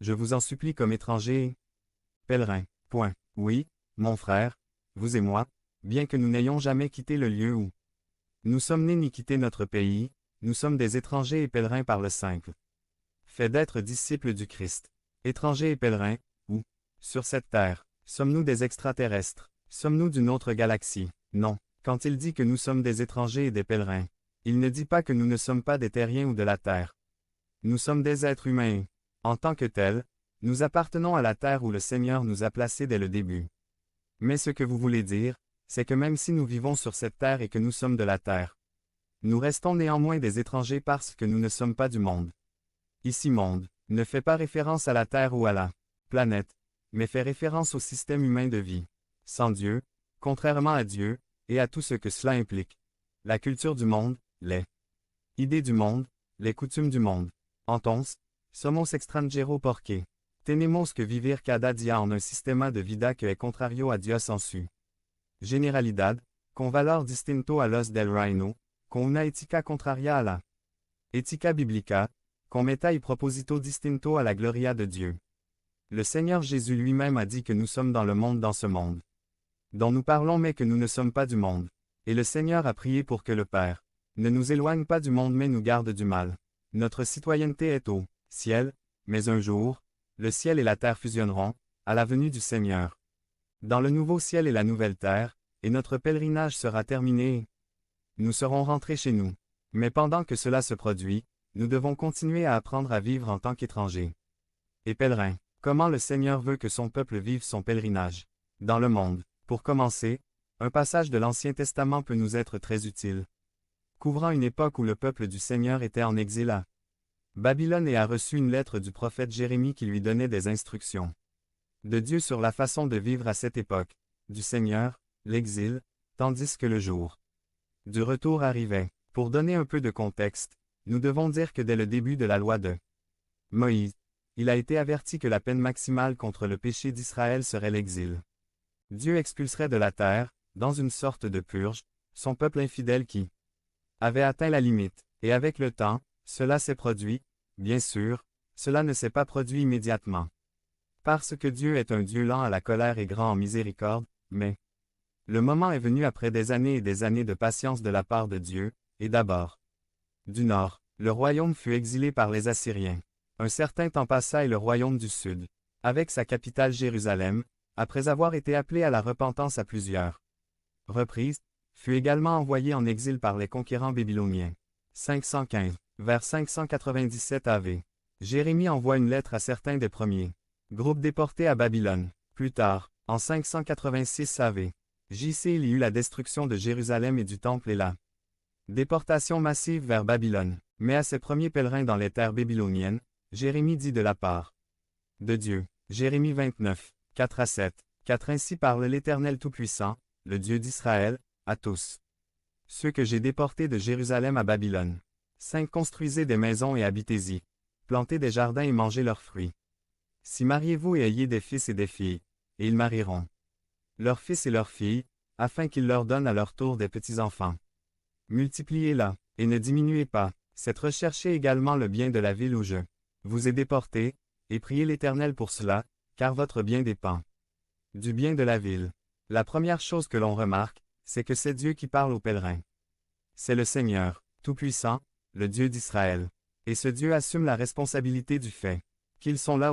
je vous en supplie comme étrangers et pèlerins. Point. Oui, mon frère, vous et moi, bien que nous n'ayons jamais quitté le lieu où nous sommes nés ni quitté notre pays, nous sommes des étrangers et pèlerins par le simple fait d'être disciples du Christ. Étrangers et pèlerins, où, sur cette terre, sommes-nous des extraterrestres? Sommes-nous d'une autre galaxie? Non. Quand il dit que nous sommes des étrangers et des pèlerins, il ne dit pas que nous ne sommes pas des terriens ou de la terre. Nous sommes des êtres humains et, en tant que tels, nous appartenons à la terre où le Seigneur nous a placés dès le début. Mais ce que vous voulez dire, c'est que même si nous vivons sur cette terre et que nous sommes de la terre, nous restons néanmoins des étrangers parce que nous ne sommes pas du monde. Ici monde ne fait pas référence à la Terre ou à la planète, mais fait référence au système humain de vie. Sans Dieu, contrairement à Dieu, et à tout ce que cela implique. La culture du monde, les idées du monde, les coutumes du monde. Entonces, somos extranjeros porque tenemos que vivir cada día en un sistema de vida que es contrario a Dios en su generalidad, con valor distinto a los del reino, con una ética contraria a la ética biblica, con meta y proposito distinto a la gloria de Dieu. Le Seigneur Jésus lui-même a dit que nous sommes dans ce monde, dont nous parlons mais que nous ne sommes pas du monde. Et le Seigneur a prié pour que le Père ne nous éloigne pas du monde mais nous garde du mal. Notre citoyenneté est au ciel, mais un jour, le ciel et la terre fusionneront, à la venue du Seigneur. Dans le nouveau ciel et la nouvelle terre, et notre pèlerinage sera terminé et nous serons rentrés chez nous. Mais pendant que cela se produit, nous devons continuer à apprendre à vivre en tant qu'étrangers et pèlerins. Comment le Seigneur veut que son peuple vive son pèlerinage dans le monde. Pour commencer, un passage de l'Ancien Testament peut nous être très utile. Couvrant une époque où le peuple du Seigneur était en exil à Babylone et a reçu une lettre du prophète Jérémie qui lui donnait des instructions de Dieu sur la façon de vivre à cette époque du Seigneur, l'exil, tandis que le jour du retour arrivait. Pour donner un peu de contexte, nous devons dire que dès le début de la loi de Moïse, il a été averti que la peine maximale contre le péché d'Israël serait l'exil. Dieu expulserait de la terre, dans une sorte de purge, son peuple infidèle qui avait atteint la limite, et avec le temps, cela s'est produit, bien sûr, cela ne s'est pas produit immédiatement. Parce que Dieu est un Dieu lent à la colère et grand en miséricorde, mais le moment est venu après des années et des années de patience de la part de Dieu, et d'abord du nord, le royaume fut exilé par les Assyriens. Un certain temps passa et le royaume du sud, avec sa capitale Jérusalem, après avoir été appelé à la repentance à plusieurs reprises, fut également envoyé en exil par les conquérants babyloniens. 515. Vers 597 AV. Jérémie envoie une lettre à certains des premiers groupes déportés à Babylone. Plus tard, en 586 AV, J.C. il y eut la destruction de Jérusalem et du temple et la déportation massive vers Babylone. Mais à ses premiers pèlerins dans les terres babyloniennes, Jérémie dit de la part de Dieu. Jérémie 29, 4 à 7. 4 Ainsi parle l'Éternel Tout-Puissant, le Dieu d'Israël, à tous ceux que j'ai déportés de Jérusalem à Babylone. 5 Construisez des maisons et habitez-y. Plantez des jardins et mangez leurs fruits. Si mariez-vous et ayez des fils et des filles, et ils marieront leurs fils et leurs filles, afin qu'ils leur donnent à leur tour des petits-enfants. Multipliez-la, et ne diminuez pas. C'est rechercher également le bien de la ville où je vous ai déporté, et priez l'Éternel pour cela, car votre bien dépend du bien de la ville. La première chose que l'on remarque, c'est que c'est Dieu qui parle aux pèlerins. C'est le Seigneur, Tout-Puissant, le Dieu d'Israël. Et ce Dieu assume la responsabilité du fait qu'ils sont là